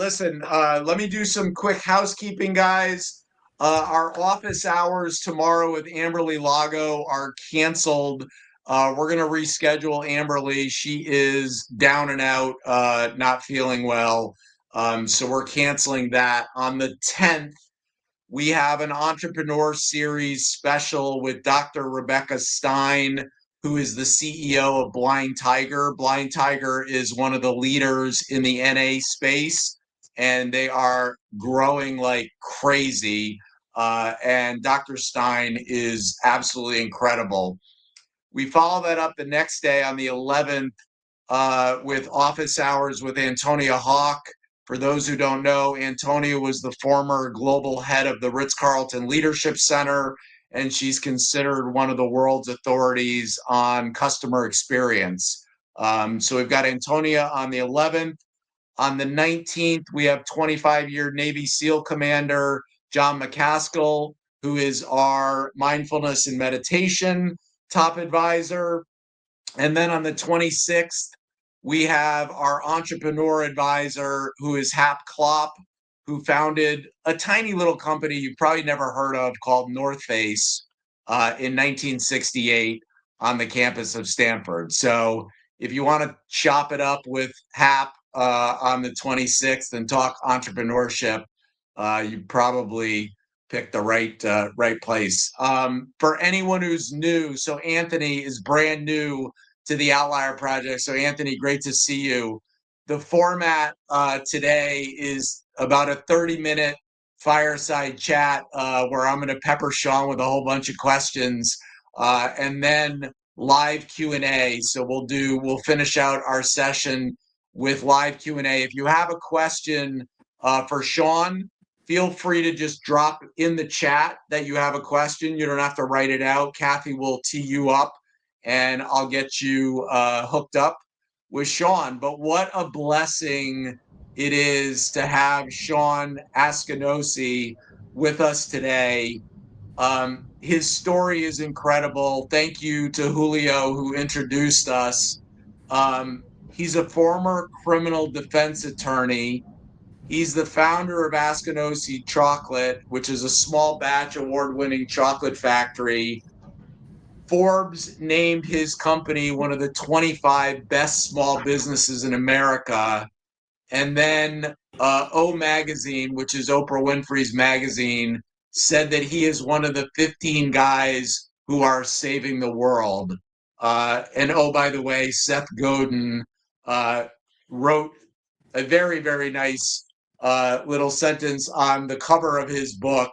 Listen, let me do some quick housekeeping, guys. Our office hours tomorrow with Amberly Lago are canceled. We're going to reschedule Amberly. She is down and out, not feeling well. So we're canceling that. On the 10th, we have an entrepreneur series special with Dr. Rebecca Stein, who is the CEO of Blind Tiger. Blind Tiger is one of the leaders in the NA space, and they are growing like crazy. And Dr. Stein is absolutely incredible. We follow that up the next day on the 11th with office hours with Antonia Hawk. For those who don't know, Antonia was the former global head of the Ritz-Carlton Leadership Center, and she's considered one of the world's authorities on customer experience. So we've got Antonia on the 11th. On the 19th, we have 25-year Navy SEAL Commander John McCaskill, who is our mindfulness and meditation top advisor. And then on the 26th, we have our entrepreneur advisor, who is Hap Klopp, who founded a tiny little company you've probably never heard of called North Face in 1968 on the campus of Stanford. So if you want to chop it up with Hap on the 26th and talk entrepreneurship, you probably picked the right place. For anyone who's new, so Anthony is brand new to the Outlier Project. So Anthony, great to see you. The format today is about a 30-minute fireside chat where I'm going to pepper Shawn with a whole bunch of questions and then live Q&A. So we'll finish out our session with live Q&A. If you have a question for Shawn, feel free to just drop in the chat that you have a question. You don't have to write it out. Kathy will tee you up and I'll get you hooked up with Shawn. But what a blessing it is to have Shawn Askinosie with us today. His story is incredible. Thank you to Julio, who introduced us. He's a former criminal defense attorney. He's the founder of Askinosie Chocolate, which is a small batch award-winning chocolate factory. Forbes named his company one of the 25 best small businesses in America. And then O Magazine, which is Oprah Winfrey's magazine, said that he is one of the 15 guys who are saving the world. And oh, by the way, Seth Godin wrote a very, very nice little sentence on the cover of his book,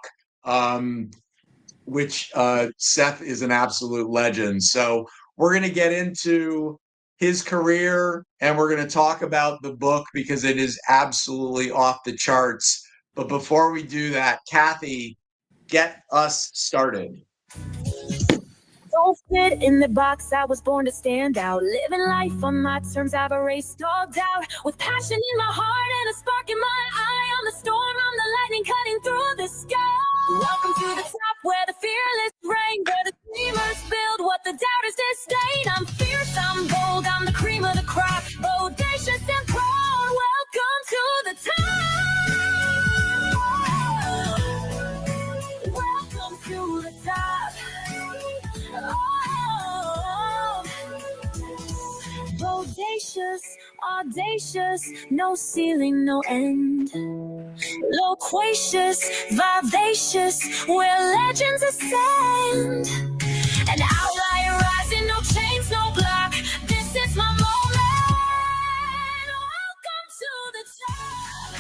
which Seth is an absolute legend. So we're going to get into his career and we're going to talk about the book because it is absolutely off the charts. But before we do that, Kathy, get us started. Don't fit in the box, I was born to stand out. Living life on my terms, I've erased all doubt. With passion in my heart and a spark in my eye. I'm the storm, I'm the lightning cutting through the sky. Welcome to the top where the fearless reign, where the dreamers build what the doubters disdain. I'm fierce, I'm bold, I'm the cream of the crop. Bodacious and proud, welcome to the top. Welcome to the top. Bodacious, audacious, no ceiling, no end. Loquacious, vivacious, where legends ascend. An outlier rising, no chains, no block. This is my moment. Welcome to the top.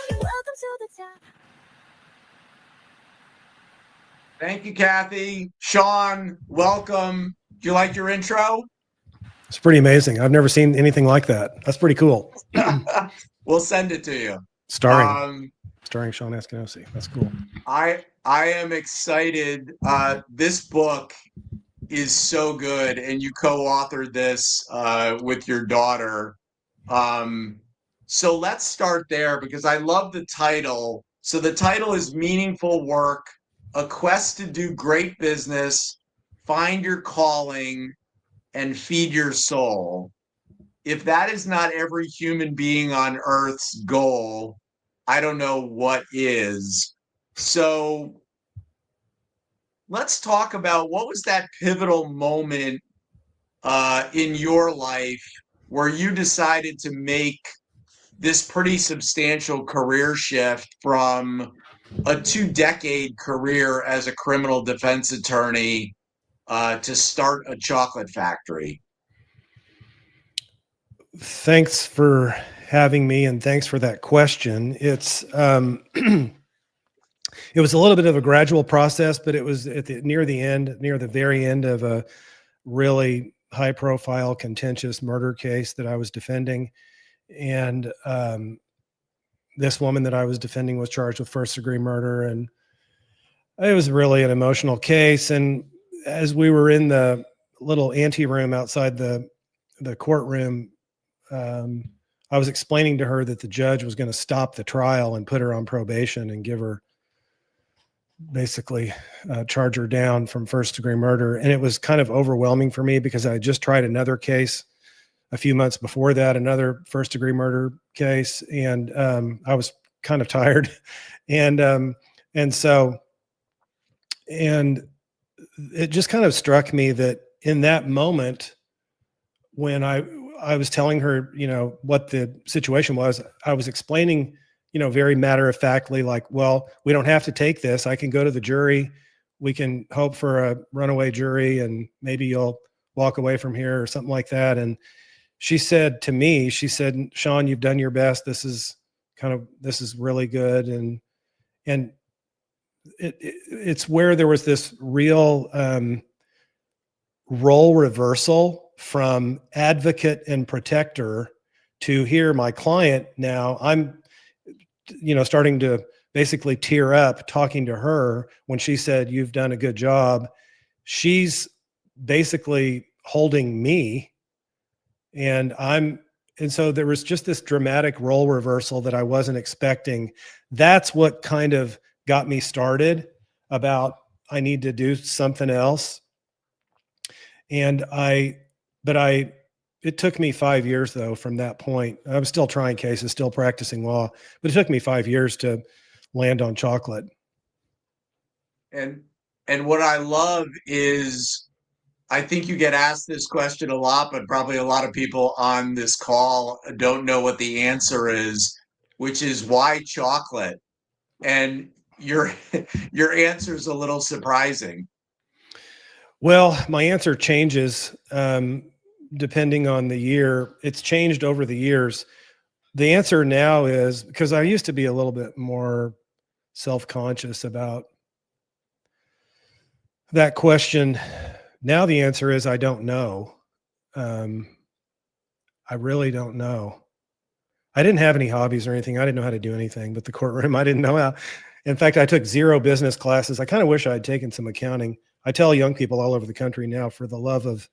Welcome to the top. Thank you, Kathy. Shawn, welcome. Do you like your intro? It's pretty amazing. I've never seen anything like that. That's pretty cool. We'll send it to you. Starring Shawn Askinosie. That's cool. I am excited. This book is so good, and you co-authored this with your daughter. So let's start there because I love the title. So the title is Meaningful Work, A Quest to Do Great Business, Find Your Calling, and Feed Your Soul. if that is not every human being on Earth's goal, I don't know what is. So let's talk about what was that pivotal moment in your life where you decided to make this pretty substantial career shift from a 2-decade career as a criminal defense attorney to start a chocolate factory? Thanks for having me, and thanks for that question. It's it was a little bit of a gradual process, but it was near the very end of a really high-profile, contentious murder case that I was defending, and this woman that I was defending was charged with first-degree murder, and it was really an emotional case. And as we were in the little anteroom outside the courtroom, I was explaining to her that the judge was going to stop the trial and put her on probation and give her basically charge her down from first degree murder. And it was kind of overwhelming for me because I just tried another case a few months before that, another first degree murder case. And I was kind of tired. And it just kind of struck me that in that moment, when I was telling her, what the situation was, I was explaining, very matter of factly, like, well, we don't have to take this. I can go to the jury. We can hope for a runaway jury and maybe you'll walk away from here or something like that. And she said to me, Shawn, you've done your best. This is really good. And it's where there was this real role reversal from advocate and protector to here, my client. Now I'm, starting to basically tear up talking to her when she said, you've done a good job. She's basically holding me and so there was just this dramatic role reversal that I wasn't expecting. That's what kind of got me started about, I need to do something else. And it took me 5 years though, from that point. I was still trying cases, still practicing law, but it took me 5 years to land on chocolate. And what I love is, I think you get asked this question a lot, but probably a lot of people on this call don't know what the answer is, which is why chocolate? And your answer is a little surprising. Well, my answer changes depending on the year. It's changed over the years. The answer now is, because I used to be a little bit more self-conscious about that question. Now the answer is, I don't know. I really don't know. I didn't have any hobbies or anything. I didn't know how to do anything but the courtroom. I didn't know how. In fact, I took 0 business classes. I kind of wish I had taken some accounting. I tell young people all over the country now, for the love of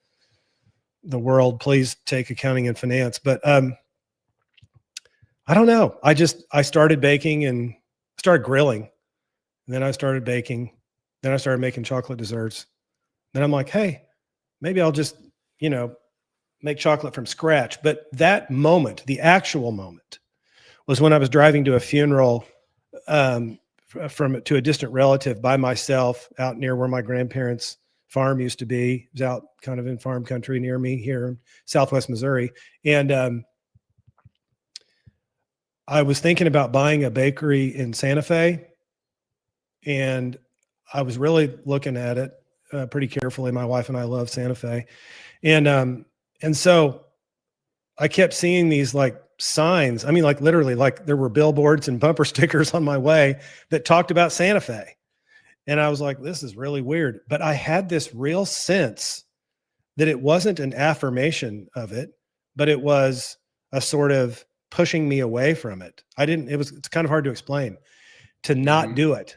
the world, please take accounting and finance. But I don't know. I started baking and started grilling. And then I started baking. Then I started making chocolate desserts. Then I'm like, hey, maybe I'll just, make chocolate from scratch. But that moment, the actual moment, was when I was driving to a funeral to a distant relative by myself out near where my grandparents' farm used to be. It was out kind of in farm country near me here in Southwest Missouri. And I was thinking about buying a bakery in Santa Fe. And I was really looking at it pretty carefully. My wife and I love Santa Fe. And so I kept seeing these like signs. I mean, like literally, like there were billboards and bumper stickers on my way that talked about Santa Fe. And I was like, this is really weird. But I had this real sense that it wasn't an affirmation of it, but it was a sort of pushing me away from it. It's kind of hard to explain, to not do it.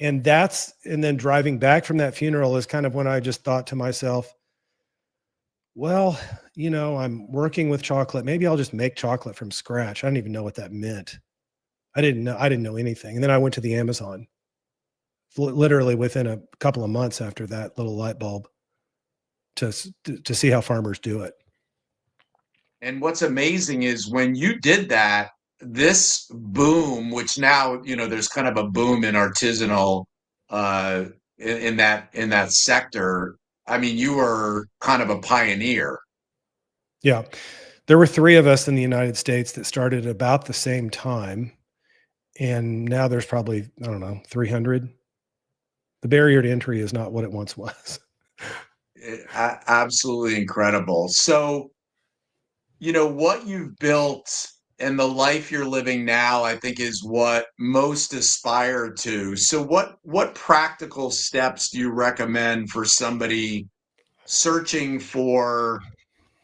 And then driving back from that funeral is kind of when I just thought to myself, well, I'm working with chocolate. Maybe I'll just make chocolate from scratch. I didn't even know what that meant. I didn't know anything. And then I went to the Amazon literally within a couple of months after that little light bulb to see how farmers do it. And what's amazing is when you did that, this boom, which now, there's kind of a boom in artisanal uh in that sector. I mean, you were kind of a pioneer. Yeah. There were 3 of us in the United States that started at about the same time. And now there's probably, I don't know, 300. The barrier to entry is not what it once was. Absolutely incredible. So, what you've built and the life you're living now, I think, is what most aspire to. So what practical steps do you recommend for somebody searching for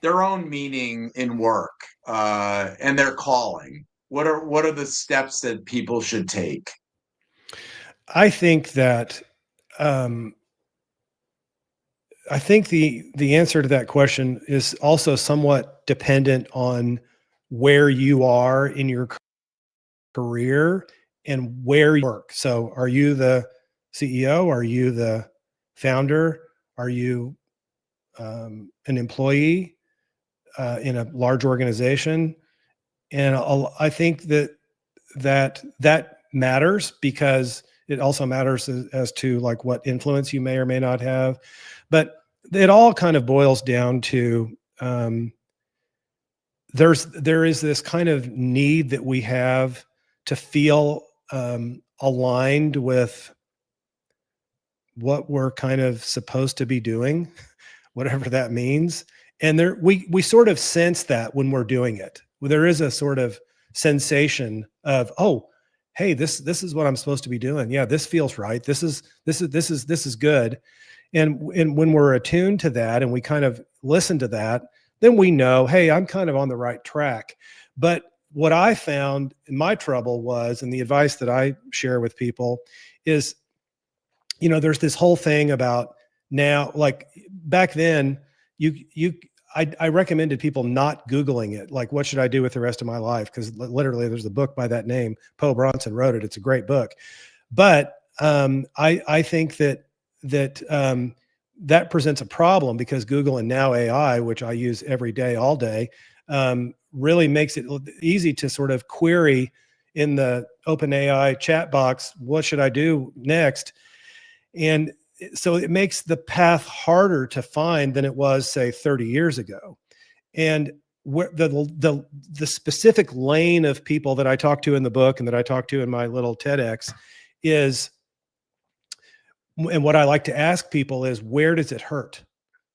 their own meaning in work, and their calling? What are the steps that people should take? I think that um, I think the answer to that question is also somewhat dependent on where you are in your career and where you work. So, are you the CEO? Are you the founder? Are you an employee in a large organization? And I think that matters, because it also matters as to like what influence you may or may not have. But it all kind of boils down to there is this kind of need that we have to feel aligned with what we're kind of supposed to be doing, whatever that means. And we sort of sense that when we're doing it. There is a sort of sensation of, oh, hey, this is what I'm supposed to be doing. Yeah, this feels right. This is good. And when we're attuned to that and we kind of listen to that, then we know, hey, I'm kind of on the right track. But what I found in my trouble was, and the advice that I share with people is, there's this whole thing about now, like back then, I recommended people not Googling it. Like, what should I do with the rest of my life? Because literally there's a book by that name. Poe Bronson wrote it. It's a great book. But I think that presents a problem, because Google and now AI, which I use every day, all day, really makes it easy to sort of query in the OpenAI chat box, what should I do next? And so it makes the path harder to find than it was, say, 30 years ago. And where the specific lane of people that I talk to in the book and that I talk to in my little TEDx is, and what I like to ask people is, where does it hurt?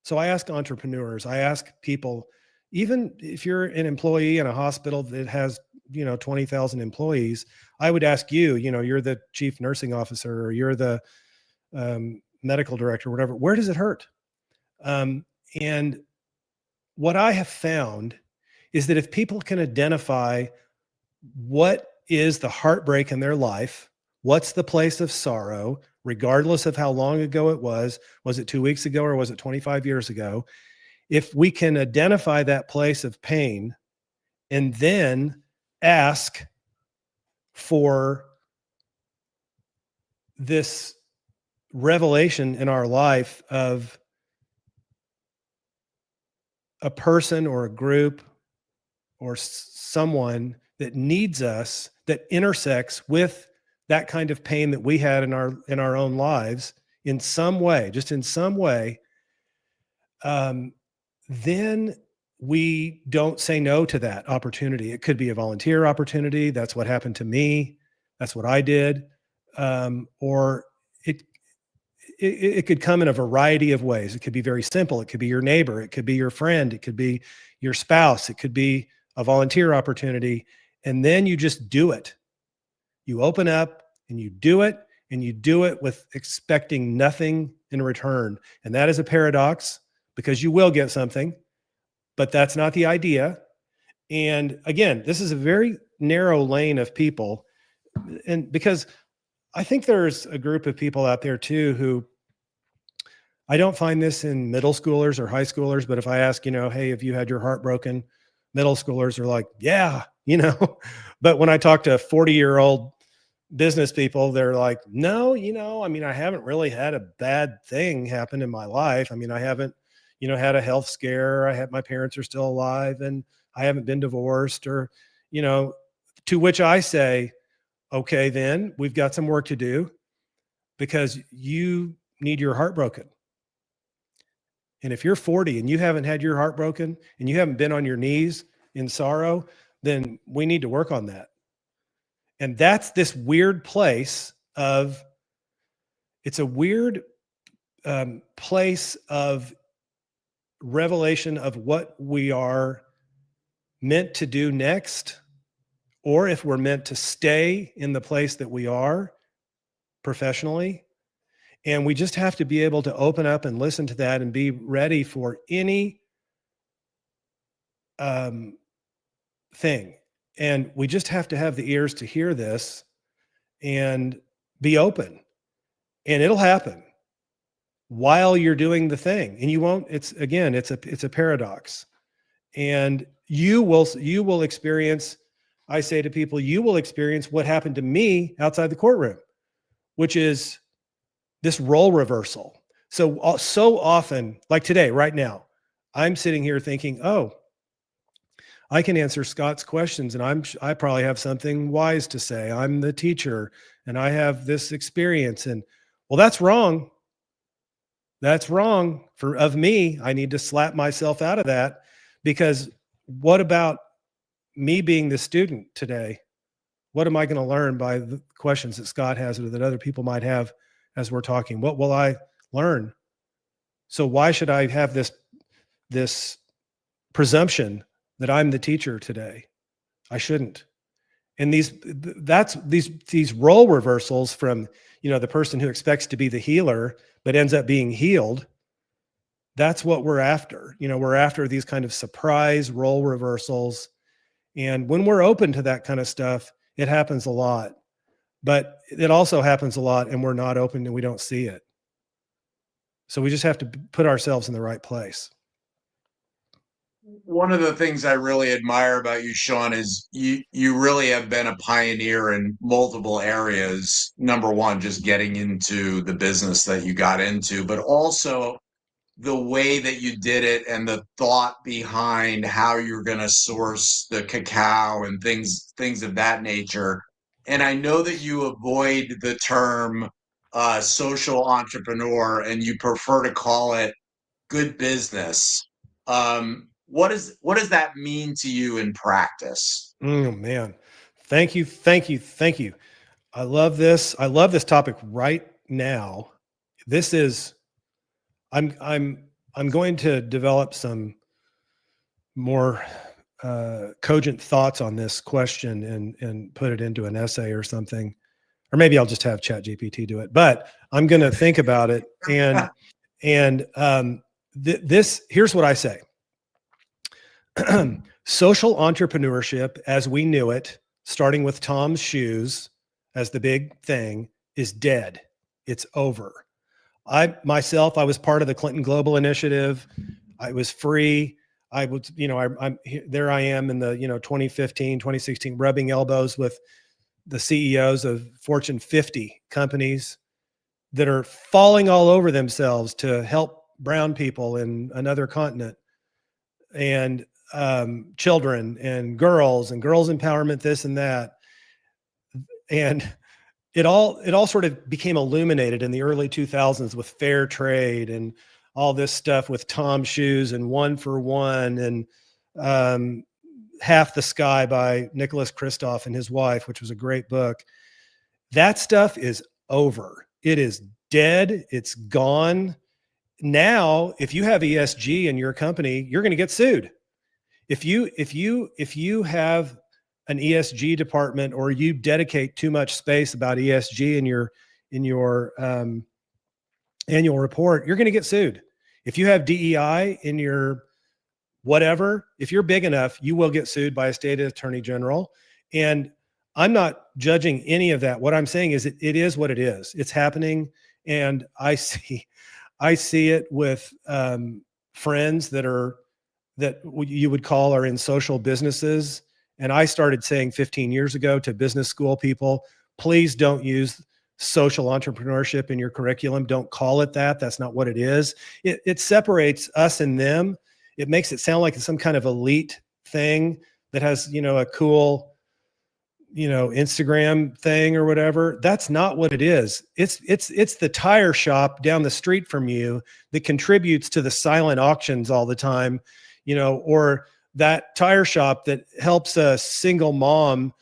So I ask entrepreneurs, I ask people, even if you're an employee in a hospital that has 20,000 employees, I would ask you, you're the chief nursing officer, or you're the medical director, whatever, where does it hurt? And what I have found is that if people can identify what is the heartbreak in their life, what's the place of sorrow, regardless of how long ago it was it 2 weeks ago or was it 25 years ago? If we can identify that place of pain and then ask for this revelation in our life of a person or a group or someone that needs us, that intersects with that kind of pain that we had in our own lives in some way, just in some way, then we don't say no to that opportunity. It could be a volunteer opportunity. That's what happened to me. That's what I did. Or it could come in a variety of ways. It could be very simple. It could be your neighbor. It could be your friend. It could be your spouse. It could be a volunteer opportunity. And then you just do it. You open up and you do it, and you do it with expecting nothing in return. And that is a paradox, because you will get something, but that's not the idea. And again, this is a very narrow lane of people. And because I think there's a group of people out there too who, I don't find this in middle schoolers or high schoolers, but if I ask, hey, have you had your heart broken? Middle schoolers are like, yeah, but when I talk to 40-year-old business people, they're like, no, I haven't really had a bad thing happen in my life. I haven't, had a health scare. My parents are still alive and I haven't been divorced, or, to which I say, okay, then we've got some work to do, because you need your heart broken. And if you're 40 and you haven't had your heart broken and you haven't been on your knees in sorrow, then we need to work on that. And that's this weird place of, it's a weird place of revelation of what we are meant to do next, or if we're meant to stay in the place that we are professionally. And we just have to be able to open up and listen to that and be ready for any thing. And we just have to have the ears to hear this and be open. And it'll happen while you're doing the thing. And you won't, it's a paradox. And you will experience, I say to people, you will experience what happened to me outside the courtroom, which is this role reversal. So often, like today, right now, I'm sitting here thinking, oh, I can answer Scott's questions, and I probably have something wise to say. I'm the teacher and I have this experience. And well, that's wrong. That's wrong of me. I need to slap myself out of that, because what about me being the student today? What am I going to learn by the questions that Scott has or that other people might have as we're talking? What will I learn? So why should I have this presumption that I'm the teacher today? I shouldn't. And these role reversals from, the person who expects to be the healer but ends up being healed. That's what we're after. We're after these kind of surprise role reversals. And when we're open to that kind of stuff, it happens a lot. But it also happens a lot and we're not open and we don't see it. So we just have to put ourselves in the right place. One of the things I really admire about you, Shawn, is you really have been a pioneer in multiple areas. Number one, just getting into the business that you got into, but also the way that you did it and the thought behind how you're going to source the cacao and things of that nature. And I know that you avoid the term social entrepreneur and you prefer to call it good business. What does that mean to you in practice? Oh man, thank you. I love this. I love this topic right now. I'm going to develop some more cogent thoughts on this question and put it into an essay or something, or maybe I'll just have ChatGPT do it. But I'm going to think about it. And here's what I say. Social entrepreneurship, as we knew it, starting with Tom's shoes as the big thing, is dead. It's over. I was part of the Clinton Global Initiative. I was free. I was, I'm there. I am in the 2015, 2016, rubbing elbows with the CEOs of Fortune 50 companies that are falling all over themselves to help brown people in another continent, and children and girls empowerment, this and that. And it all sort of became illuminated in the early 2000s with fair trade and all this stuff with Tom's shoes and One for One and Half the Sky by Nicholas Kristof and his wife, which was a great book. That stuff is over. It is dead. It's gone. Now, if you have ESG in your company, you're going to get sued. If you have an ESG department, or you dedicate too much space about ESG in your annual report, you're going to get sued. If you have DEI in your whatever, if you're big enough, you will get sued by a state attorney general. And I'm not judging any of that. What I'm saying is it is what it is. It's happening. And I see it with friends that you would call are in social businesses. And I started saying 15 years ago to business school people, please don't use social entrepreneurship in your curriculum. Don't call it that. That's not what it is. It separates us and them. It makes it sound like it's some kind of elite thing that has, a cool, Instagram thing or whatever. That's not what it is. It's the tire shop down the street from you that contributes to the silent auctions all the time, or that tire shop that helps a single mom,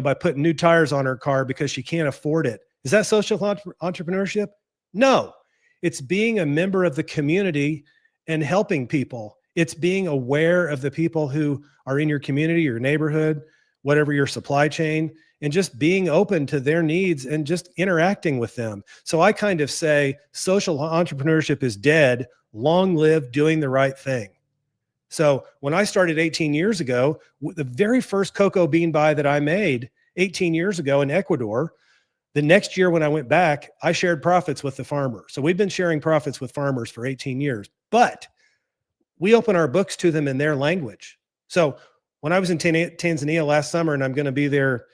by putting new tires on her car because she can't afford it. Is that social entrepreneurship? No, it's being a member of the community and helping people. It's being aware of the people who are in your community, your neighborhood, whatever your supply chain, and just being open to their needs and just interacting with them. So I kind of say social entrepreneurship is dead. Long live doing the right thing. So when I started 18 years ago, the very first cocoa bean buy that I made 18 years ago in Ecuador, the next year when I went back, I shared profits with the farmer. So we've been sharing profits with farmers for 18 years, but we open our books to them in their language. So when I was in Tanzania last summer, and I'm going to be there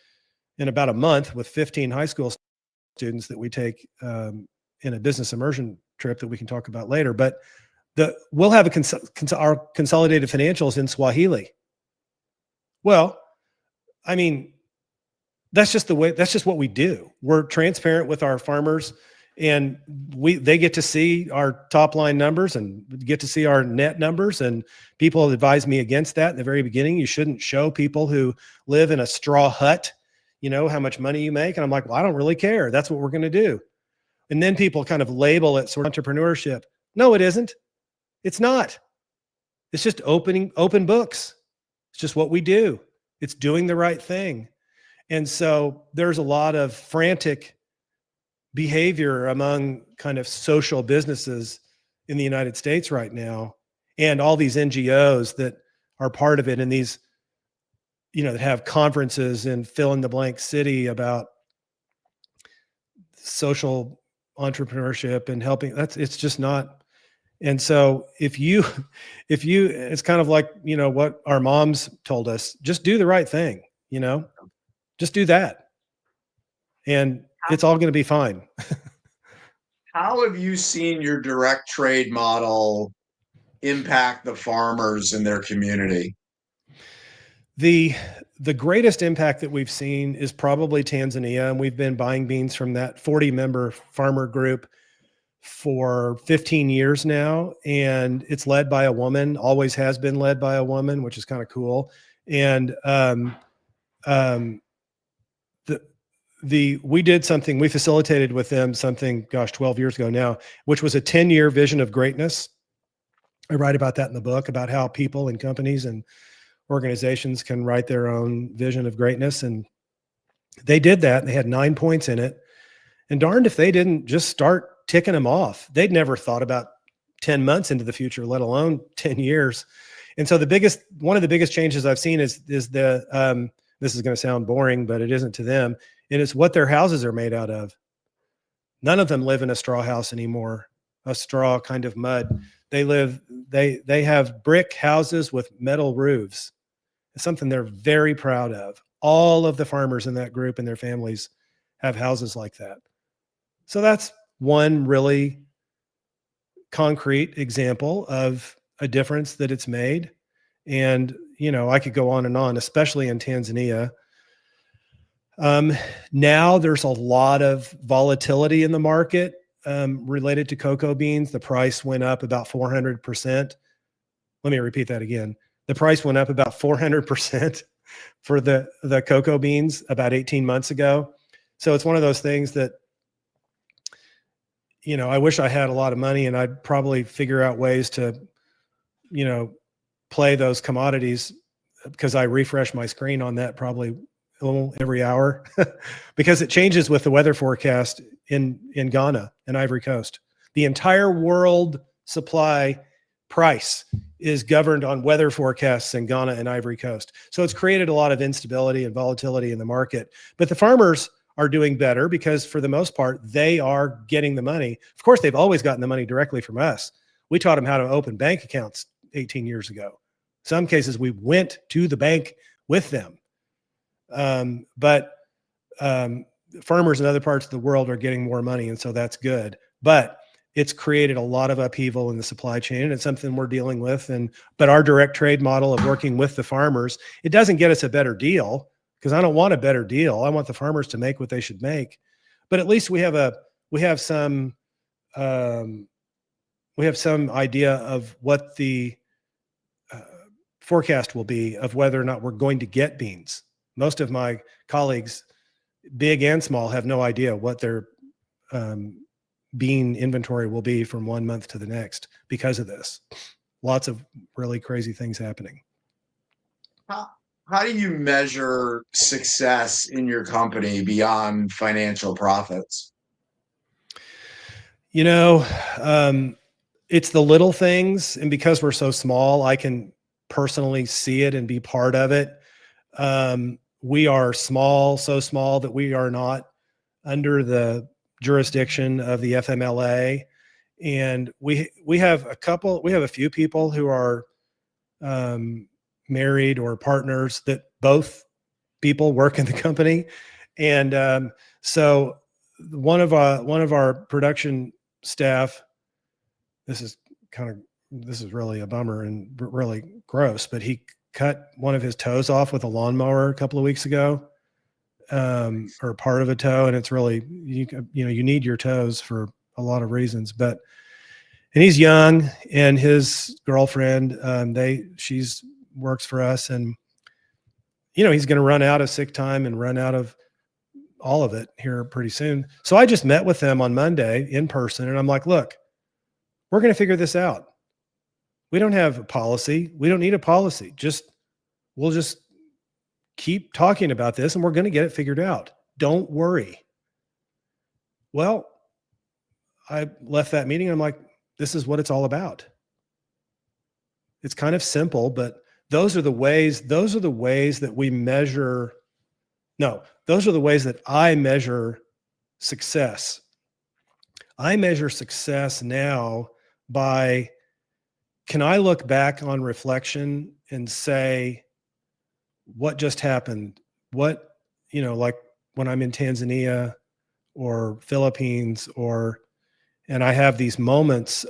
in about a month with 15 high school students that we take in a business immersion trip that we can talk about later, but we'll have our consolidated financials in Swahili. Well, I mean, that's just what we do. We're transparent with our farmers, and they get to see our top line numbers and get to see our net numbers. And people advised me against that in the very beginning. You shouldn't show people who live in a straw hut, how much money you make. And I'm like, well, I don't really care. That's what we're going to do. And then people kind of label it sort of entrepreneurship. No, it isn't. It's not. It's just open books. It's just what we do. It's doing the right thing. And so there's a lot of frantic behavior among kind of social businesses in the United States right now, and all these NGOs that are part of it, and these, that have conferences in fill in the blank city about social entrepreneurship and helping. It's just not. And so if you, it's kind of like, what our moms told us, just do the right thing, just do that. And it's all going to be fine. How have you seen your direct trade model impact the farmers in their community? The greatest impact that we've seen is probably Tanzania. And we've been buying beans from that 40-member farmer group for 15 years now. And it's led by a woman, always has been led by a woman, which is kind of cool. And we did something, we facilitated with them something, 12 years ago now, which was a 10-year vision of greatness. I write about that in the book, about how people and companies and organizations can write their own vision of greatness. And they did that, and they had 9 points in it. And darned if they didn't just start ticking them off. They'd never thought about 10 months into the future, let alone 10 years. And so one of the biggest changes I've seen is this is going to sound boring, but it isn't to them. And it's what their houses are made out of. None of them live in a straw house anymore, a straw kind of mud. They have brick houses with metal roofs. It's something they're very proud of. All of the farmers in that group and their families have houses like that. So that's one really concrete example of a difference that it's made. And, I could go on and on, especially in Tanzania. Now there's a lot of volatility in the market related to cocoa beans. The price went up about 400%. Let me repeat that again. The price went up about 400% for the cocoa beans about 18 months ago. So it's one of those things that, I wish I had a lot of money, and I'd probably figure out ways to, play those commodities, because I refresh my screen on that probably every hour because it changes with the weather forecast in Ghana and Ivory Coast. The entire world supply price is governed on weather forecasts in Ghana and Ivory Coast. So it's created a lot of instability and volatility in the market. But the farmers are doing better because, for the most part, they are getting the money. Of course, they've always gotten the money directly from us. We taught them how to open bank accounts 18 years ago. Some cases we went to the bank with them. But farmers in other parts of the world are getting more money, and so that's good. But it's created a lot of upheaval in the supply chain, and it's something we're dealing with. But our direct trade model of working with the farmers, it doesn't get us a better deal, because I don't want a better deal. I want the farmers to make what they should make. But at least we have some idea of what the forecast will be of whether or not we're going to get beans. Most of my colleagues, big and small, have no idea what their bean inventory will be from 1 month to the next because of this. Lots of really crazy things happening. How do you measure success in your company beyond financial profits? You know, it's the little things. And because we're so small, I can personally see it and be part of it. We are small, so small that we are not under the jurisdiction of the FMLA. And we have a few people who are married or partners that both people work in the company. And so one of our production staff, this is really a bummer and really gross, but he cut one of his toes off with a lawnmower a couple of weeks ago, or part of a toe. And it's really, you need your toes for a lot of reasons, and he's young, and his girlfriend, she's works for us, and, he's going to run out of sick time and run out of all of it here pretty soon. So I just met with them on Monday in person, and I'm like, look, we're going to figure this out. We don't have a policy. We don't need a policy. We'll just keep talking about this, and we're going to get it figured out. Don't worry. Well, I left that meeting, and I'm like, this is what it's all about. It's kind of simple, but those are the ways that we measure. No, those are the ways that I measure success. I measure success now by, can I look back on reflection and say, what just happened? What, like when I'm in Tanzania or Philippines, and I have these moments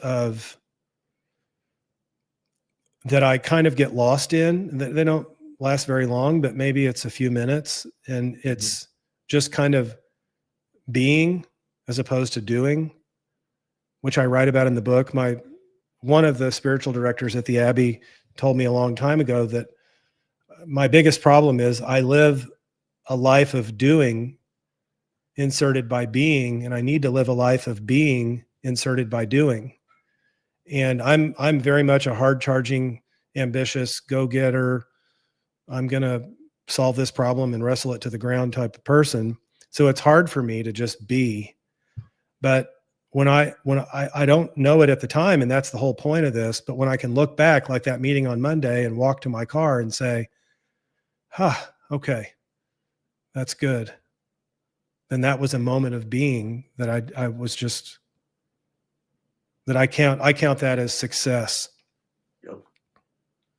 that I kind of get lost in. They don't last very long, but maybe it's a few minutes, and it's just kind of being as opposed to doing, which I write about in the book. One of the spiritual directors at the Abbey told me a long time ago that my biggest problem is I live a life of doing inserted by being, and I need to live a life of being inserted by doing. And I'm very much a hard-charging, ambitious, go-getter, I'm going to solve this problem and wrestle it to the ground type of person. So it's hard for me to just be. But when I don't know it at the time, and that's the whole point of this, but when I can look back, like that meeting on Monday, and walk to my car and say, okay, that's good, then that was a moment of being that I was just, that I count that as success. Yep.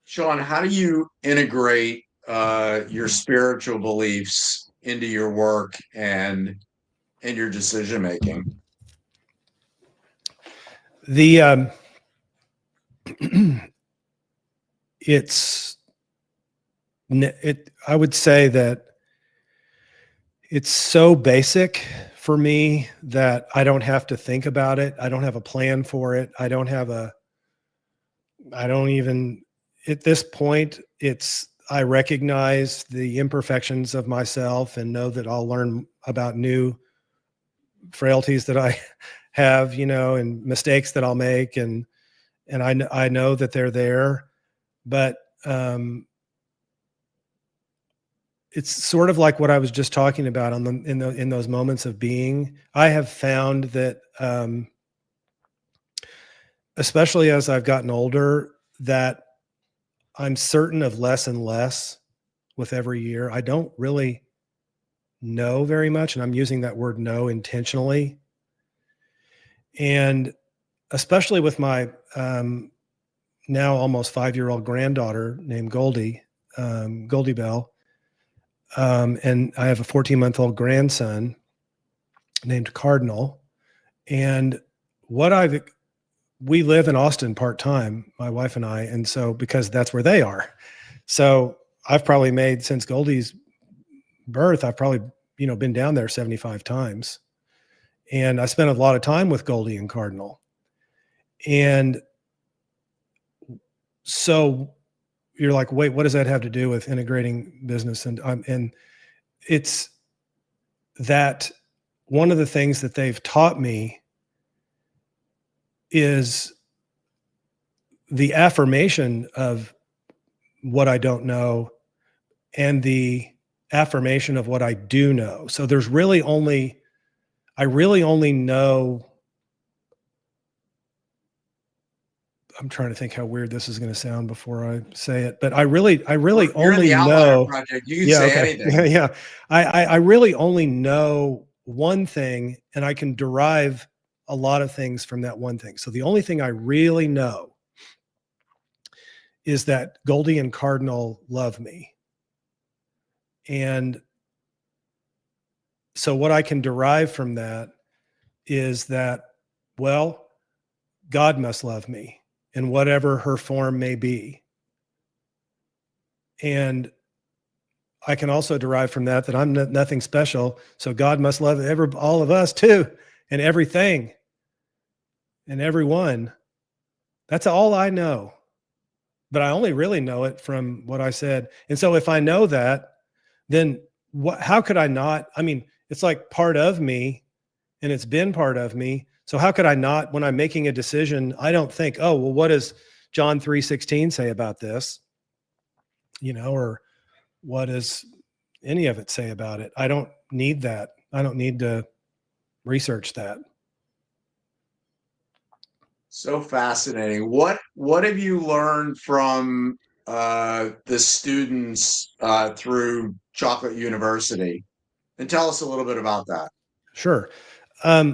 Shawn, how do you integrate your spiritual beliefs into your work and your decision making? I would say that it's so basic for me that I don't have to think about it. I don't have a plan for it. At this point, I recognize the imperfections of myself and know that I'll learn about new frailties that I have, and mistakes that I'll make. And I know that they're there, but it's sort of like what I was just talking about in those moments of being. I have found that, especially as I've gotten older, that I'm certain of less and less with every year. I don't really know very much, and I'm using that word know intentionally. And especially with my now almost 5-year-old granddaughter named Goldie Bell, and I have a 14-month-old grandson. named Cardinal. And we live in Austin part-time, my wife and I. And so, because that's where they are. So I've probably made, since Goldie's birth, I've probably, been down there 75 times. And I spent a lot of time with Goldie and Cardinal. And so you're like, wait, what does that have to do with integrating business? And it's that one of the things that they've taught me is the affirmation of what I don't know and the affirmation of what I do know. So there's I really only know, I'm trying to think how weird this is going to sound before I say it, but I really You're only the Outlier know. Project. You can say anything. Yeah. I really only know one thing, and I can derive a lot of things from that one thing. So the only thing I really know is that Goldie and Cardinal love me. And so what I can derive from that is that, well, God must love me in whatever her form may be. And I can also derive from that I'm nothing special. So God must love all of us too, and everything and everyone. That's all I know. But I only really know it from what I said. And so if I know that, then how could I not? I mean, it's like part of me, and it's been part of me. So how could I not, when I'm making a decision, I don't think, oh, well, what does John 3:16 say about this? Or what does any of it say about it? I don't need that. I don't need to research that. So fascinating. What have you learned from the students through Chocolate University? And tell us a little bit about that. Sure.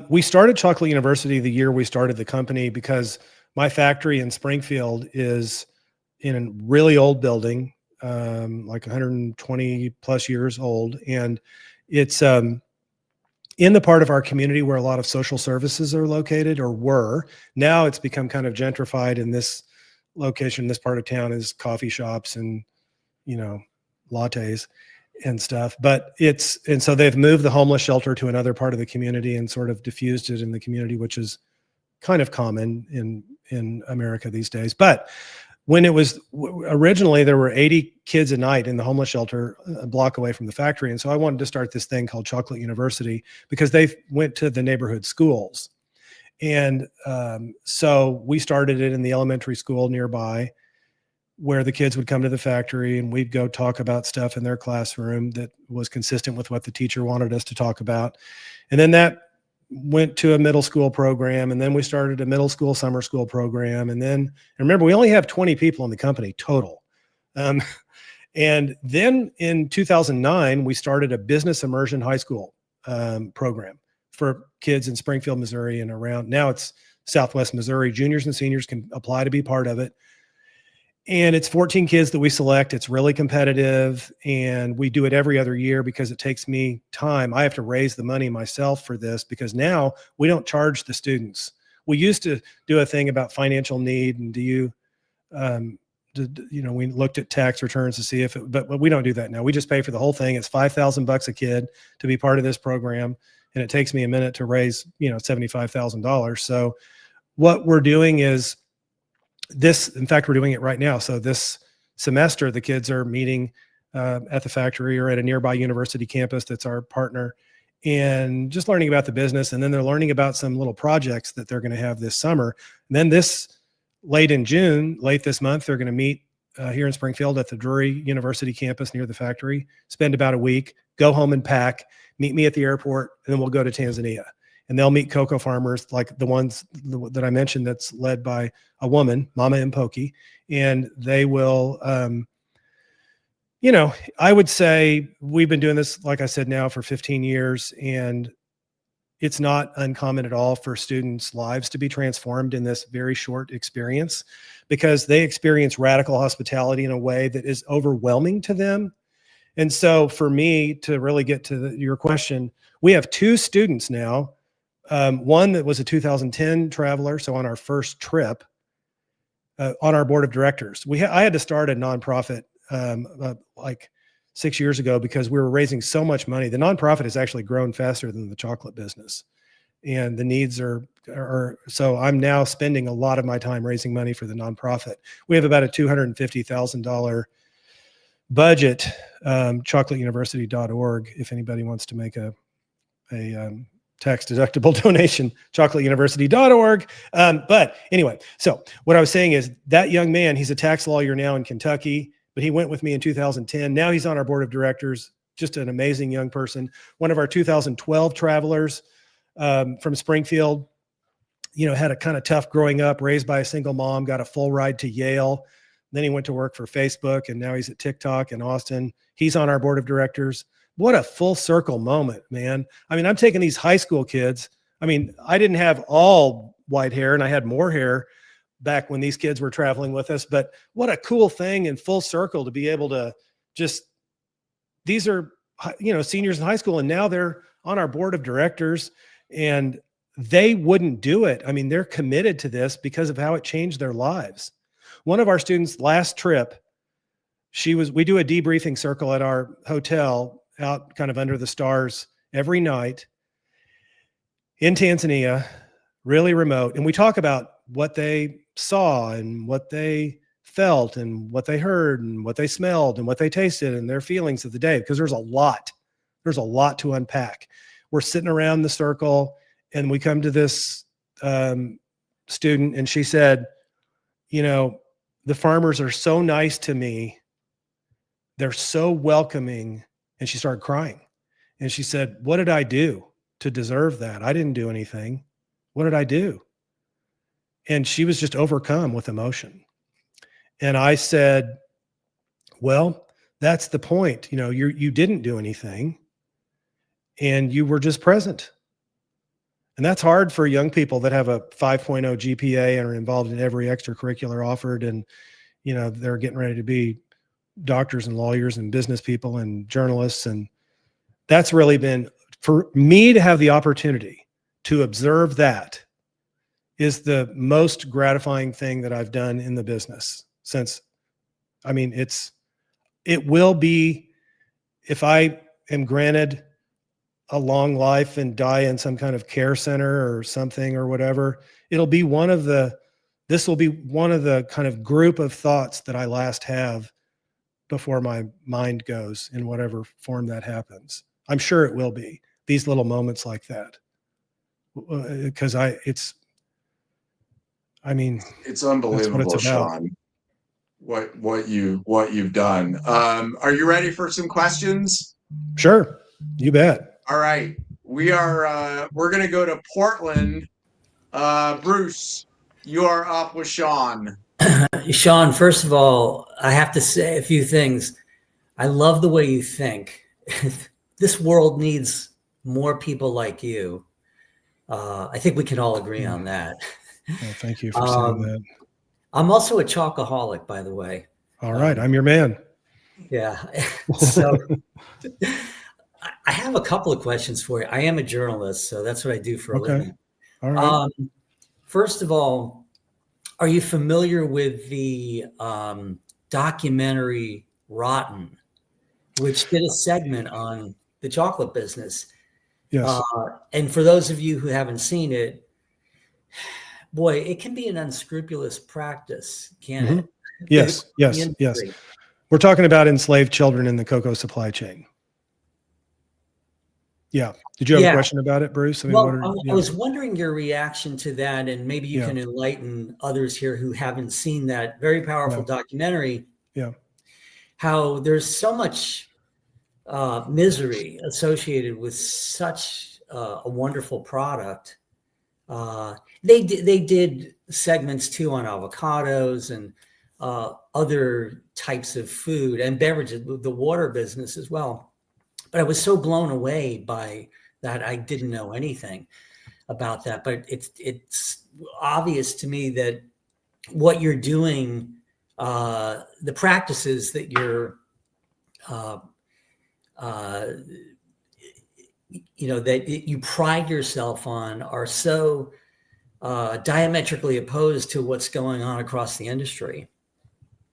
We started Chocolate University the year we started the company because my factory in Springfield is in a really old building, like 120 plus years old. And it's in the part of our community where a lot of social services are located, or were. Now it's become kind of gentrified in this location. This part of town is coffee shops and, lattes and stuff. But and so they've moved the homeless shelter to another part of the community and sort of diffused it in the community, which is kind of common in America these days. But when it was originally, there were 80 kids a night in the homeless shelter a block away from the factory. And so I wanted to start this thing called Chocolate University because they went to the neighborhood schools. And so we started it in the elementary school nearby, where the kids would come to the factory and we'd go talk about stuff in their classroom that was consistent with what the teacher wanted us to talk about. And then that went to a middle school program, and then we started a middle school summer school program. And then, remember, we only have 20 people in the company total. And then in 2009, we started a business immersion high school program for kids in Springfield, Missouri, and around. Now it's Southwest Missouri. Juniors and seniors can apply to be part of it. And it's 14 kids that we select. It's really competitive, and we do it every other year because it takes me time. I have to raise the money myself for this because now we don't charge the students. We used to do a thing about financial need, and we looked at tax returns to see but we don't do that now. We just pay for the whole thing. It's $5,000 a kid to be part of this program, and it takes me a minute to raise, $75,000. So what we're doing is in fact, we're doing it right now. So this semester, the kids are meeting at the factory or at a nearby university campus that's our partner, and just learning about the business. And then they're learning about some little projects that they're going to have this summer. And then late this month, they're going to meet here in Springfield at the Drury University campus near the factory, spend about a week, go home and pack, meet me at the airport, and then we'll go to Tanzania. And they'll meet cocoa farmers like the ones that I mentioned that's led by a woman, Mama Mpoki. And they will, I would say we've been doing this, like I said, now for 15 years. And it's not uncommon at all for students' lives to be transformed in this very short experience, because they experience radical hospitality in a way that is overwhelming to them. And so for me to really get to your question, we have 2 students now. One that was a 2010 traveler. So on our first trip, on our board of directors, I had to start a nonprofit like 6 years ago because we were raising so much money. The nonprofit has actually grown faster than the chocolate business, and the needs are so I'm now spending a lot of my time raising money for the nonprofit. We have about a $250,000 budget, chocolateuniversity.org, if anybody wants to make a tax deductible donation, chocolateuniversity.org. But anyway, so what I was saying is that young man, he's a tax lawyer now in Kentucky, but he went with me in 2010. Now he's on our board of directors, just an amazing young person. One of our 2012 travelers from Springfield, had a kind of tough growing up, raised by a single mom, got a full ride to Yale. Then he went to work for Facebook, and now he's at TikTok in Austin. He's on our board of directors. What a full circle moment, man. I mean, I'm taking these high school kids. I mean, I didn't have all white hair, and I had more hair back when these kids were traveling with us, but what a cool thing in full circle to be able to these are, seniors in high school, and now they're on our board of directors, and they wouldn't do it. I mean, they're committed to this because of how it changed their lives. One of our students last trip, we do a debriefing circle at our hotel out kind of under the stars every night in Tanzania, really remote. And we talk about what they saw and what they felt and what they heard and what they smelled and what they tasted and their feelings of the day, because there's a lot to unpack. We're sitting around the circle, and we come to this student, and she said, the farmers are so nice to me. They're so welcoming. And she started crying. And she said, what did I do to deserve that? I didn't do anything. What did I do? And she was just overcome with emotion. And I said, well, that's the point. You didn't do anything, and you were just present. And that's hard for young people that have a 5.0 GPA and are involved in every extracurricular offered. And, they're getting ready to be doctors and lawyers and business people and journalists. And that's really been, for me to have the opportunity to observe, that is the most gratifying thing that I've done in the business since. I mean, it will be, if I am granted a long life and die in some kind of care center or something or whatever, this will be one of the kind of group of thoughts that I last have before my mind goes, in whatever form that happens. I'm sure it will be these little moments like that, because it's unbelievable, what it's about. Shawn, what you've done. Are you ready for some questions? Sure, you bet. All right, we're going to go to Portland. Bruce, you are up with Shawn. Shawn, first of all, I have to say a few things. I love the way you think. This world needs more people like you. I think we can all agree on that. Well, thank you for saying that. I'm also a chocoholic, by the way. All right, I'm your man. Yeah. So I have a couple of questions for you. I am a journalist, so that's what I do for a living. All right. First of all, are you familiar with the documentary Rotten, which did a segment on the chocolate business? Yes. And for those of you who haven't seen it, boy, it can be an unscrupulous practice, can't it? Yes. We're talking about enslaved children in the cocoa supply chain. Yeah. Did you have a question about it, Bruce? I was wondering your reaction to that, and maybe you can enlighten others here who haven't seen that very powerful documentary. Yeah. How there's so much misery associated with such a wonderful product. They did segments too on avocados and other types of food and beverages, the water business as well. But I was so blown away by that, I didn't know anything about that. But it's obvious to me that what you're doing, the practices that you're that you pride yourself on are so diametrically opposed to what's going on across the industry.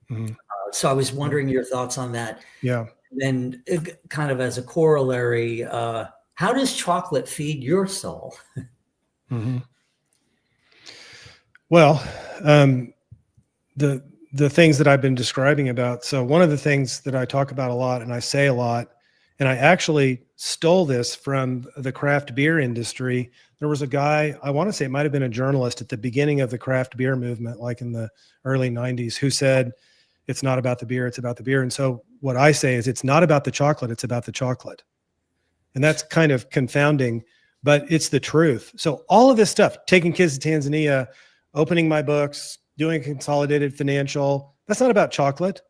Mm-hmm. So I was wondering your thoughts on that. Yeah. Then kind of as a corollary, how does chocolate feed your soul? Mm-hmm. Well, the things that I've been describing about. So one of the things that I talk about a lot and I say a lot, and I actually stole this from the craft beer industry. There was a guy, I want to say it might've been a journalist at the beginning of the craft beer movement, like in the early 90s, who said, it's not about the beer, it's about the beer. And so what I say is it's not about the chocolate, it's about the chocolate. And that's kind of confounding, but it's the truth. So all of this stuff, taking kids to Tanzania, opening my books, doing consolidated financial, that's not about chocolate.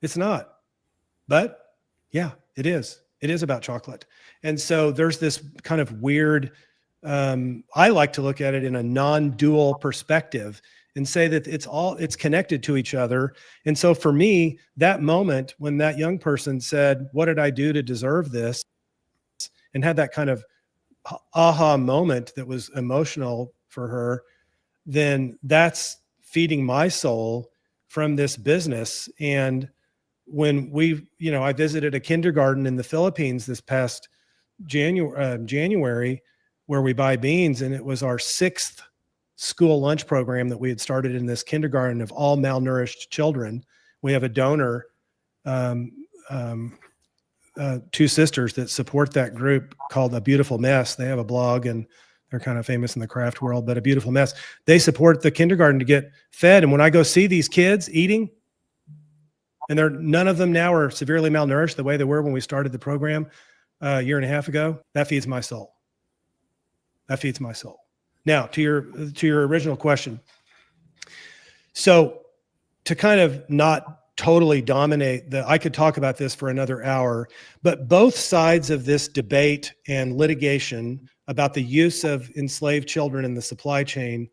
It's not. But yeah, it is. It is about chocolate. And so there's this kind of weird, I like to look at it in a non-dual perspective and say that it's connected to each other. And so for me, that moment when that young person said, what did I do to deserve this? And had that kind of aha moment that was emotional for her, then that's feeding my soul from this business. And when I visited a kindergarten in the Philippines this past January, where we buy beans, and it was our 6th school lunch program that we had started in this kindergarten of all malnourished children. We have a donor, 2 sisters that support that group called A Beautiful Mess. They have a blog and they're kind of famous in the craft world, but A Beautiful Mess. They support the kindergarten to get fed. And when I go see these kids eating, and none of them now are severely malnourished the way they were when we started the program a year and a half ago, that feeds my soul. That feeds my soul. Now, to your original question. So to kind of not totally dominate I could talk about this for another hour, but both sides of this debate and litigation about the use of enslaved children in the supply chain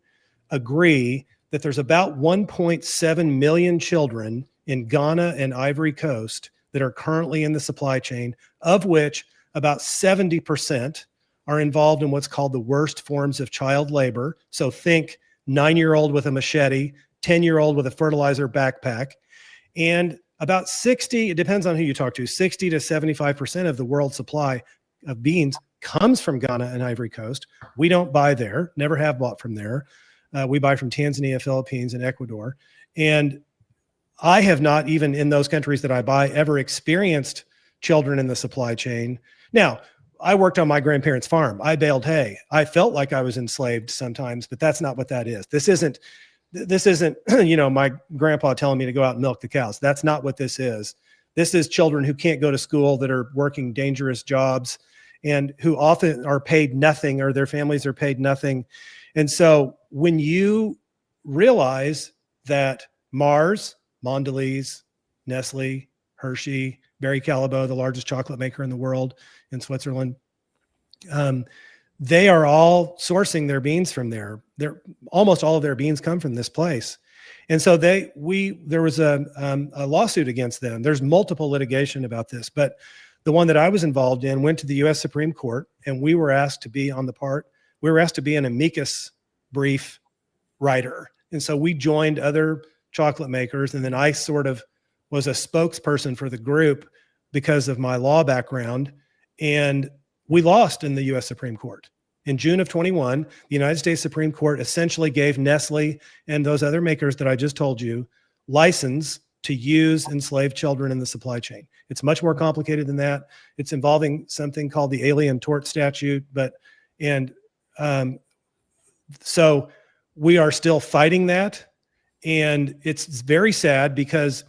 agree that there's about 1.7 million children in Ghana and Ivory Coast that are currently in the supply chain, of which about 70% are involved in what's called the worst forms of child labor. So think 9-year-old with a machete, 10-year-old with a fertilizer backpack, and about 60, it depends on who you talk to, 60 to 75% of the world supply of beans comes from Ghana and Ivory Coast. We don't buy there, never have bought from there. We buy from Tanzania, Philippines, and Ecuador. And I have not, even in those countries that I buy, ever experienced children in the supply chain. Now, I worked on my grandparents' farm. I baled hay. I felt like I was enslaved sometimes, but that's not what that is. This isn't, my grandpa telling me to go out and milk the cows. That's not what this is. This is children who can't go to school, that are working dangerous jobs and who often are paid nothing, or their families are paid nothing. And so when you realize that Mars, Mondelez, Nestle, Hershey, Barry Callebaut, the largest chocolate maker in the world in Switzerland, they are all sourcing their beans from there. Almost all of their beans come from this place. And so there was a lawsuit against them. There's multiple litigation about this, but the one that I was involved in went to the U.S. Supreme Court, and we were asked to be an amicus brief writer. And so we joined other chocolate makers, and then I sort of was a spokesperson for the group because of my law background. And we lost in the U.S. Supreme Court. In June of 21, the United States Supreme Court essentially gave Nestle and those other makers that I just told you license to use enslaved children in the supply chain. It's much more complicated than that. It's involving something called the Alien Tort Statute, so we are still fighting that. And it's very sad because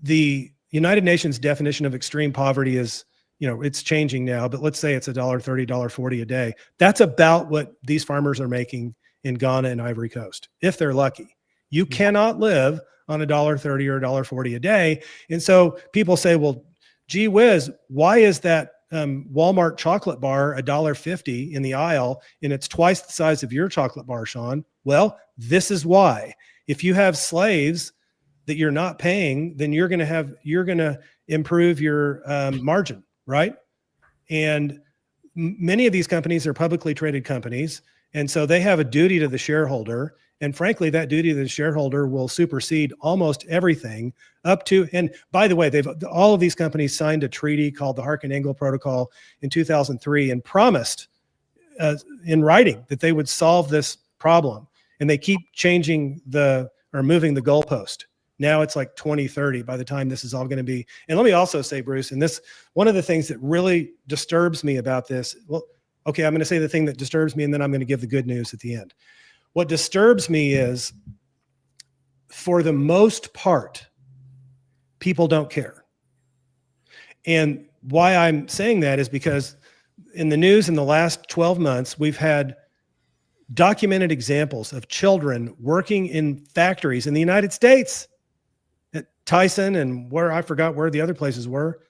the United Nations definition of extreme poverty is, it's changing now, but let's say it's $1.30, $1.40 a day. That's about what these farmers are making in Ghana and Ivory Coast, if they're lucky. You cannot live on $1.30 or $1.40 a day. And so people say, well, gee whiz, why is that Walmart chocolate bar $1.50 in the aisle, and it's twice the size of your chocolate bar, Shawn? Well, this is why. If you have slaves that you're not paying, then you're going to improve your margin, right? And many of these companies are publicly traded companies. And so they have a duty to the shareholder. And frankly, that duty to the shareholder will supersede almost everything up to, and by the way, all of these companies signed a treaty called the Harkin-Engel Protocol in 2003 and promised in writing that they would solve this problem. And they keep changing moving the goalpost. Now it's like 2030 by the time this is all going to be. And let me also say, Bruce, and this, one of the things that really disturbs me about this, well, okay, I'm going to say the thing that disturbs me, and then I'm going to give the good news at the end. What disturbs me is, for the most part, people don't care. And why I'm saying that is because in the news in the last 12 months, we've had documented examples of children working in factories in the United States, at Tyson and where I forgot where the other places were.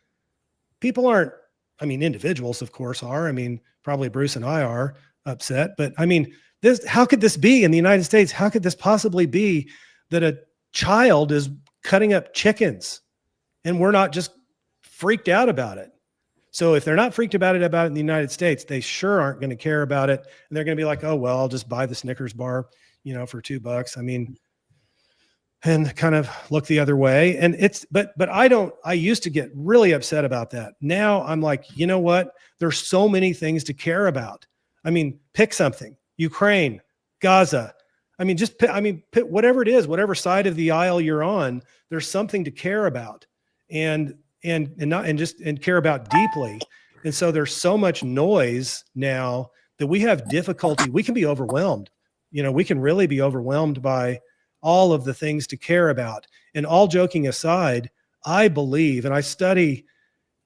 People aren't, I mean, individuals, of course, are. I mean, probably Bruce and I are upset, but I mean, how could this be in the United States? How could this possibly be that a child is cutting up chickens and we're not just freaked out about it? So if they're not freaked about it in the United States, they sure aren't going to care about it. And they're going to be like, oh, well, I'll just buy the Snickers bar, for $2. I mean, and kind of look the other way. And but I used to get really upset about that. Now I'm like, you know what? There's so many things to care about. I mean, pick something. Ukraine, Gaza. I mean, pick whatever it is, whatever side of the aisle you're on, there's something to care about and care about deeply. And so there's so much noise now that we have difficulty. We can be overwhelmed. We can really be overwhelmed by all of the things to care about. And all joking aside, I believe, and I study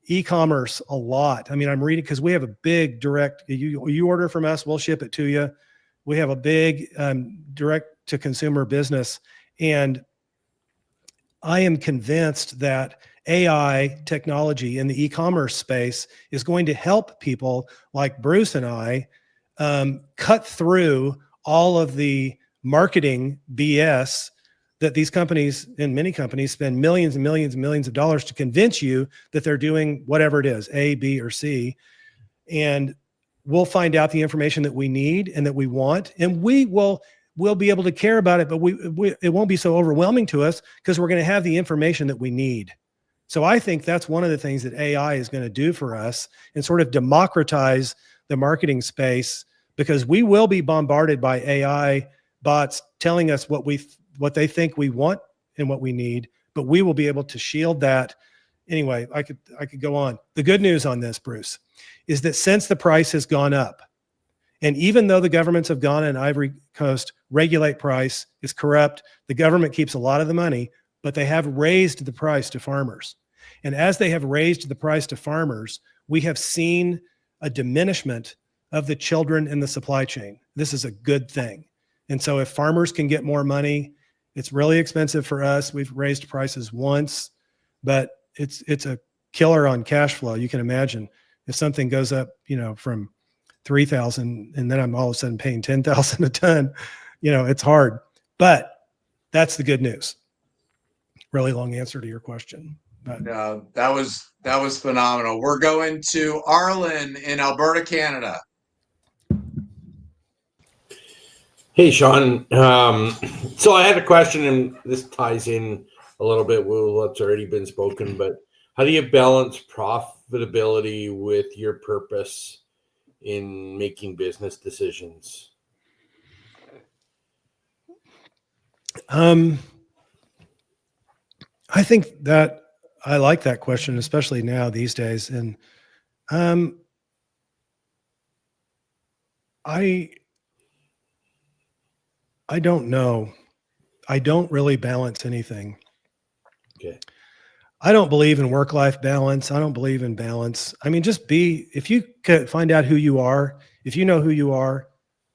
e-commerce a lot. I mean, I'm reading, because we have a big direct, you order from us, we'll ship it to you. We have a big direct to consumer business. And I am convinced that AI technology in the e-commerce space is going to help people like Bruce and I cut through all of the marketing BS that these companies and many companies spend millions and millions and millions of dollars to convince you that they're doing whatever it is, A, B, or C. And we'll find out the information that we need and that we want, and we'll be able to care about it, but it won't be so overwhelming to us because we're going to have the information that we need. So I think that's one of the things that AI is going to do for us, and sort of democratize the marketing space, because we will be bombarded by AI bots telling us what they think we want and what we need, but we will be able to shield that. Anyway, I could go on. The good news on this, Bruce, is that since the price has gone up, and even though the governments of Ghana and Ivory Coast regulate price, is corrupt, the government keeps a lot of the money, but they have raised the price to farmers. And as they have raised the price to farmers, we have seen a diminishment of the children in the supply chain. This is a good thing. And so if farmers can get more money, it's really expensive for us. We've raised prices once, but it's a killer on cash flow. You can imagine if something goes up, from 3,000 and then I'm all of a sudden paying 10,000 a ton, it's hard. But that's the good news. Really long answer to your question. But no, that was phenomenal. We're going to Arlen in Alberta, Canada. Hey, Shawn. So I had a question, and this ties in a little bit with what's already been spoken, but how do you balance profitability with your purpose in making business decisions? I think that I like that question, especially now these days. And I don't know. I don't really balance anything. Okay. I don't believe in work-life balance. I don't believe in balance. I mean, if you could find out who you are, if you know who you are,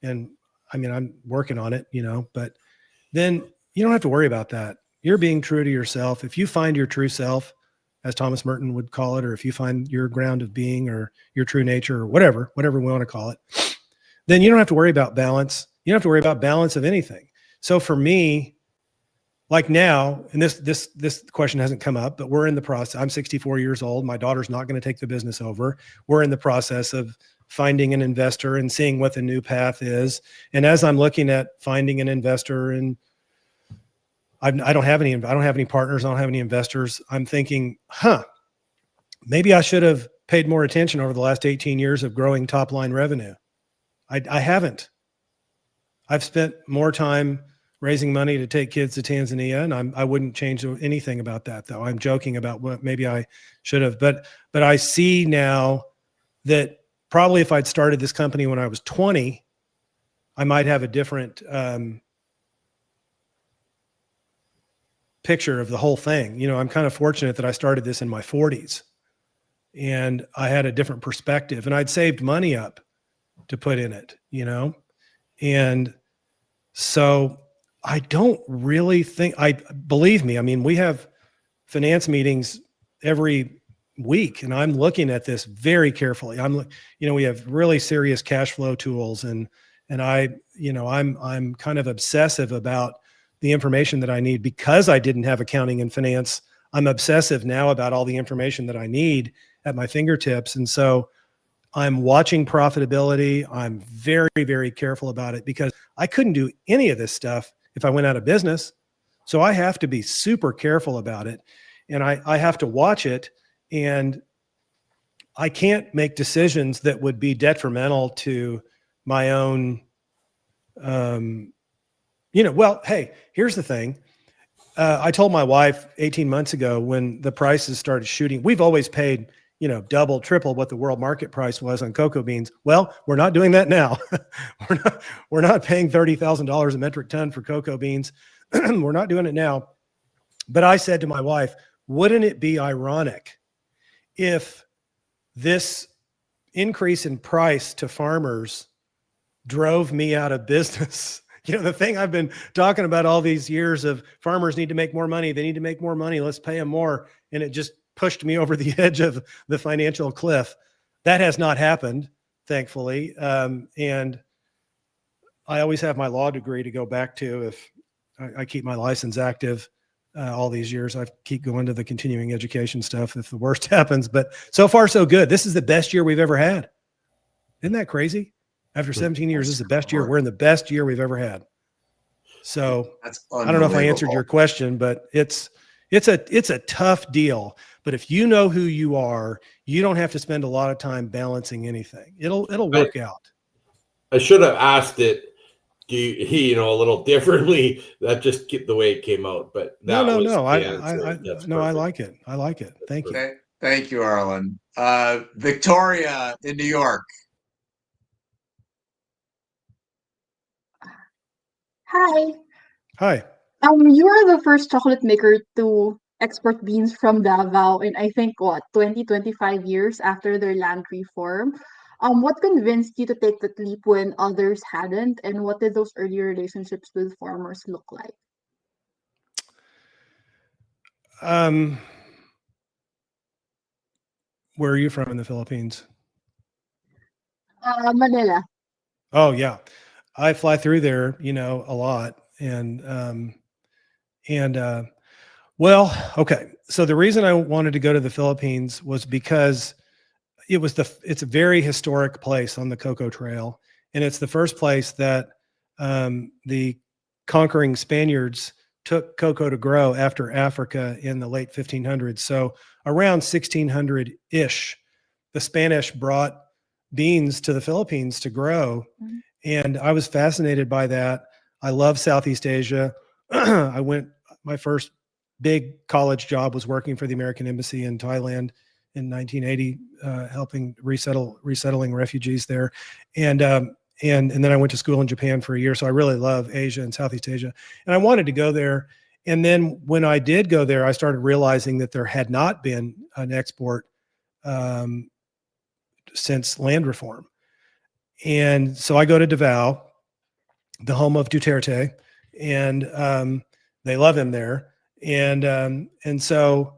and I mean, I'm working on it, but then you don't have to worry about that. You're being true to yourself. If you find your true self, as Thomas Merton would call it, or if you find your ground of being or your true nature or whatever we want to call it, then you don't have to worry about balance. You don't have to worry about balance of anything. So for me, like now, and this question hasn't come up, but we're in the process. I'm 64 years old. My daughter's not going to take the business over. We're in the process of finding an investor and seeing what the new path is. And as I'm looking at finding an investor, and I don't have any partners. I don't have any investors. I'm thinking, maybe I should have paid more attention over the last 18 years of growing top line revenue. I haven't. I've spent more time raising money to take kids to Tanzania, and I wouldn't change anything about that, though. I'm joking about what maybe I should have, but I see now that probably if I'd started this company when I was 20, I might have a different picture of the whole thing. You know, I'm kind of fortunate that I started this in my 40s, and I had a different perspective, and I'd saved money up to put in it, you know, and so I don't really think, believe me, I mean, we have finance meetings every week, and I'm looking at this very carefully. We have really serious cash flow tools, and I'm kind of obsessive about the information that I need because I didn't have accounting and finance. I'm obsessive now about all the information that I need at my fingertips. And so I'm watching profitability. I'm very, very careful about it because I couldn't do any of this stuff if I went out of business. So I have to be super careful about it, and I have to watch it, and I can't make decisions that would be detrimental to my own, well, hey, here's the thing. I told my wife 18 months ago when the prices started shooting, we've always paid, double, triple what the world market price was on cocoa beans. Well, we're not doing that now. we're not paying $30,000 a metric ton for cocoa beans. We're not doing it now. But I said to my wife, wouldn't it be ironic if this increase in price to farmers drove me out of business? The thing I've been talking about all these years of farmers need to make more money. They need to make more money. Let's pay them more. And it just pushed me over the edge of the financial cliff. That has not happened, thankfully. And I always have my law degree to go back to if I keep my license active all these years. I keep going to the continuing education stuff if the worst happens. But so far, so good. This is the best year we've ever had. Isn't that crazy? After 17 years, this is the best year. We're in the best year we've ever had. So I don't know if I answered your question, but it's a tough deal. But if you know who you are, you don't have to spend a lot of time balancing anything. It'll work out. I should have asked it, a little differently. That just the way it came out. But no. I like it. I like it. Thank you. Okay. Thank you, Arlen. Victoria in New York. Hi. Hi. You are the first chocolate maker to export beans from Davao in, I think, 25 years after their land reform. What convinced you to take that leap when others hadn't, and what did those early relationships with farmers look like? Where are you from in the Philippines? Manila. Oh, yeah. I fly through there, a lot. Okay. So the reason I wanted to go to the Philippines was because it's a very historic place on the Cocoa Trail. And it's the first place that the conquering Spaniards took cocoa to grow after Africa in the late 1500s. So around 1600-ish, the Spanish brought beans to the Philippines to grow. Mm-hmm. And I was fascinated by that. I love Southeast Asia. My first big college job was working for the American Embassy in Thailand in 1980, helping resettling refugees there. And then I went to school in Japan for a year. So I really love Asia and Southeast Asia. And I wanted to go there. And then when I did go there, I started realizing that there had not been an export since land reform. And so I go to Davao, the home of Duterte, and they love him there. And so,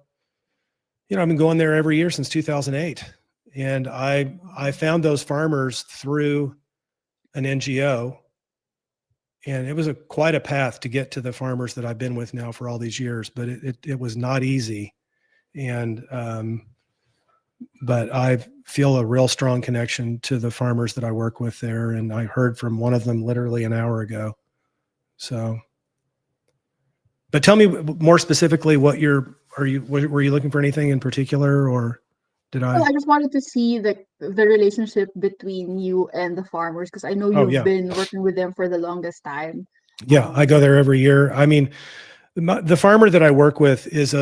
I've been going there every year since 2008. And I found those farmers through an NGO. And it was quite a path to get to the farmers that I've been with now for all these years, but it was not easy. And, but I feel a real strong connection to the farmers that I work with there. And I heard from one of them literally an hour ago. So, but tell me more specifically were you looking for anything in particular, or did I? Well, I just wanted to see the relationship between you and the farmers, because I know you've been working with them for the longest time. Yeah, I go there every year. I mean, the farmer that I work with is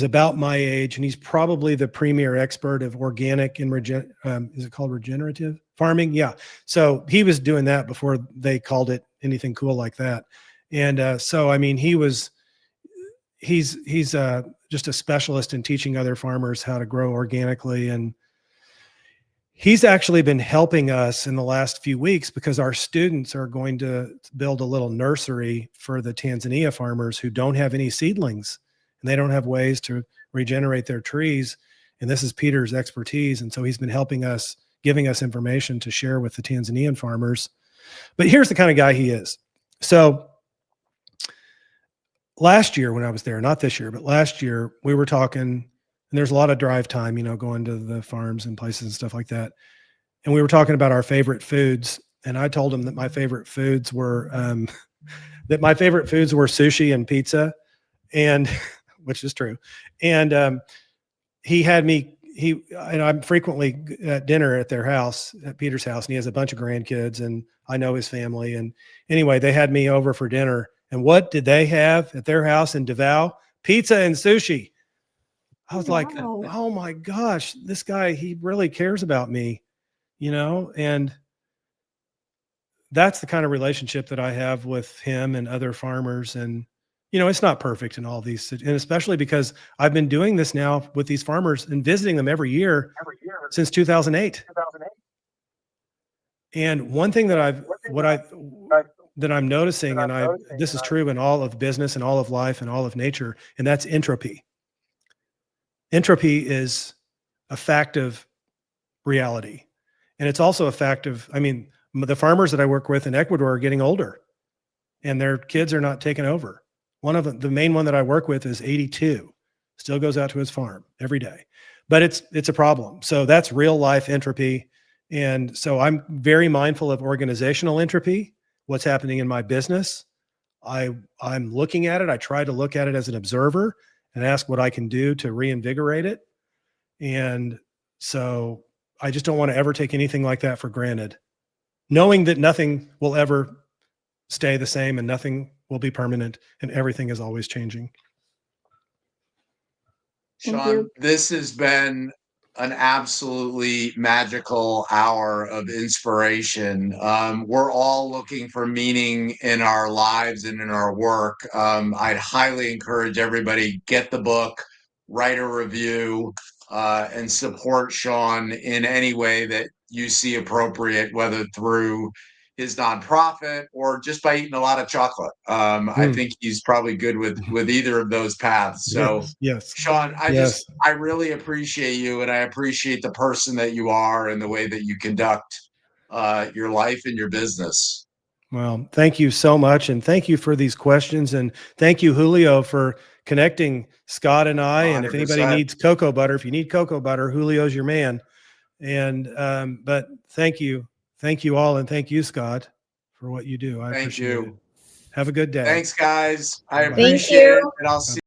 about my age, and he's probably the premier expert of organic and is it called regenerative farming? Yeah. So he was doing that before they called it anything cool like that. And so, I mean, he's just a specialist in teaching other farmers how to grow organically. And he's actually been helping us in the last few weeks because our students are going to build a little nursery for the Tanzania farmers who don't have any seedlings and they don't have ways to regenerate their trees. And this is Peter's expertise. And so he's been helping us, giving us information to share with the Tanzanian farmers. But here's the kind of guy he is. So last year when I was there, not this year, but last year, we were talking, and there's a lot of drive time, going to the farms and places and stuff like that. And we were talking about our favorite foods. And I told him that my favorite foods were, sushi and pizza, and which is true. And I'm frequently at dinner at their house, at Peter's house, and he has a bunch of grandkids, and I know his family. And anyway, they had me over for dinner. And what did they have at their house in Davao? Pizza and sushi. I was like, oh my gosh, this guy, he really cares about me, and that's the kind of relationship that I have with him and other farmers. And, it's not perfect in all these, and especially because I've been doing this now with these farmers and visiting them every year since 2008. And one thing that I'm noticing, and this is true in all of business and all of life and all of nature, and that's entropy. Entropy is a fact of reality. And it's also a fact of, the farmers that I work with in Ecuador are getting older and their kids are not taking over. One of them, the main one that I work with, is 82, still goes out to his farm every day, but it's a problem. So that's real life entropy. And so I'm very mindful of organizational entropy, what's happening in my business. I'm looking at it. I try to look at it as an observer and ask what I can do to reinvigorate it. And so I just don't want to ever take anything like that for granted, knowing that nothing will ever stay the same and nothing will be permanent and everything is always changing. Shawn, this has been an absolutely magical hour of inspiration. We're all looking for meaning in our lives and in our work. I'd highly encourage everybody, get the book, write a review, and support Shawn in any way that you see appropriate, whether through his nonprofit or just by eating a lot of chocolate. I think he's probably good with either of those paths. So yes. Shawn, I really appreciate you, and I appreciate the person that you are and the way that you conduct your life and your business. Well, thank you so much. And thank you for these questions. And thank you, Julio, for connecting Scott and I. 100%. And if anybody needs cocoa butter, if you need cocoa butter, Julio's your man. And, but thank you all. And thank you, Scott, for what you do. I appreciate it. Have a good day. Thanks, guys. I appreciate it. And I'll see